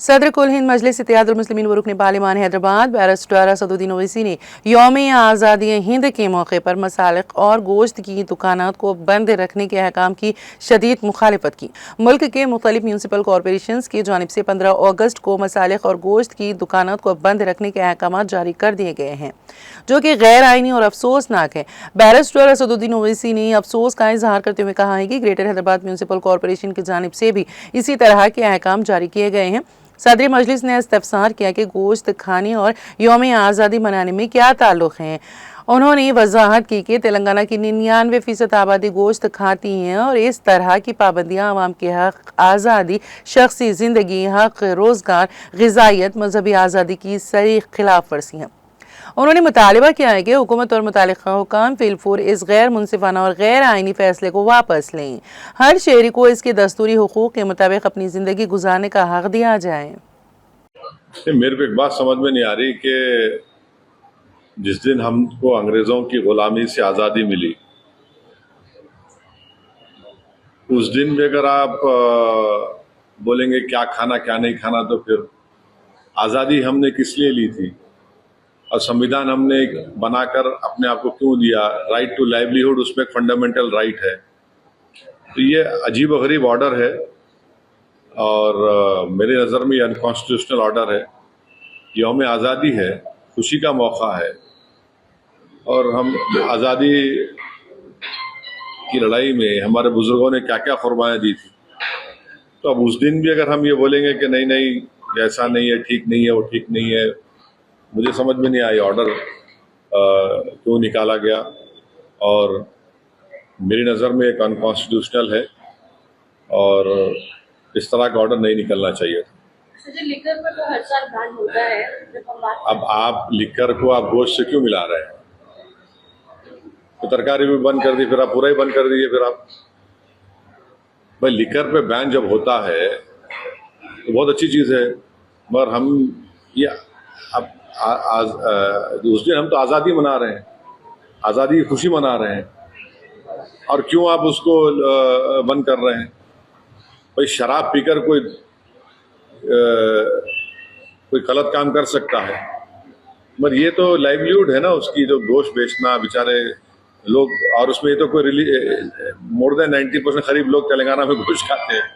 सदर कुल हिंद मजलिस इत्तेहादुल मुस्लिमीन व रुकन पार्लिमान हैदराबाद बैरिस्टर असदुद्दीन ओवैसी ने यौम आज़ादी हिंद के मौके पर मसालिक और गोश्त की दुकानात को बंद रखने के अहकाम की शदीद मुखालिफत की। मुल्क के मुख्तलिफ म्यूनसिपल कॉरपोरेशन की जानिब से 15 अगस्त को मसालिक और गोश्त की दुकानात को बंद रखने के अहकाम जारी कर दिए गए हैं, जो कि गैर आइनी और अफसोसनाक है। बैरिस्टर असदुद्दीन ओवैसी ने अफसोस का इजहार करते हुए कहा है कि ग्रेटर हैदराबाद म्यूनसिपल कॉरपोरेशन की जानिब से भी इसी तरह के अहकाम जारी किए गए हैं। सदर मजलिस ने इस्तफसार किया कि गोश्त खाने और यौम आज़ादी मनाने में क्या ताल्लुक़ है। उन्होंने वजाहत की कि तेलंगाना की 99% आबादी गोश्त खाती हैं और इस तरह की पाबंदियाँ आवाम के हक, आज़ादी, शख्सी ज़िंदगी, हक, रोज़गार, ग़िज़ाइयत, मजहबी आज़ादी की सरी खिलाफ वर्जी हैं। उन्होंने मुतालबा किया है कि हुकूमत और मुतालिका हुकाम फिलफूर इस गैर मुनसिफाना और गैर आइनी फैसले को वापस लें। हर शहरी को इसके दस्तूरी हुकूक के मुताबिक अपनी ज़िंदगी गुजारने का हक दिया जाए। मेरे को एक बात समझ में नहीं आ रही कि जिस दिन हमको अंग्रेज़ों की ग़ुलामी से आज़ादी मिली, उस दिन भी अगर आप बोलेंगे क्या खाना क्या नहीं खाना, तो फिर आज़ादी हमने किस लिए ली थी और संविधान हमने बनाकर अपने आप को क्यों दिया? राइट टू लाइवलीहुड उसमें एक फंडामेंटल राइट है। तो ये अजीब व गरीब ऑर्डर है और मेरे नज़र में ये अनकॉन्स्टिट्यूशनल ऑर्डर है। यौम आज़ादी है, खुशी का मौका है और हम आज़ादी की लड़ाई में हमारे बुजुर्गों ने क्या क्या कुर्बानियाँ दी थी। तो अब उस दिन भी अगर हम ये बोलेंगे कि नहीं नहीं ऐसा नहीं है, ठीक नहीं है, वो ठीक नहीं है, मुझे समझ में नहीं आई ऑर्डर क्यों निकाला गया और मेरी नज़र में एक अनकॉन्स्टिट्यूशनल है और इस तरह का ऑर्डर नहीं निकलना चाहिए था। लिकर पर तो हर साल बैन होता है, अब आप लिकर को आप गोश्त से क्यों मिला रहे हैं? तो तरकारी भी बंद कर दी, फिर आप पूरा ही बंद कर दीजिए। फिर आप भाई लिकर पे बैन जब होता है तो बहुत अच्छी चीज़ है, मगर हम ये अब उस दिन हम तो आज़ादी मना रहे हैं, आज़ादी की खुशी मना रहे हैं और क्यों आप उसको बंद कर रहे हैं? भाई शराब पीकर कोई गलत काम कर सकता है, मगर ये तो लाइवलीहुड है ना उसकी, जो गोश्त बेचना बेचारे लोग, और उसमें ये तो कोई मोर देन 90% करीब लोग तेलंगाना में गोश्त खाते हैं।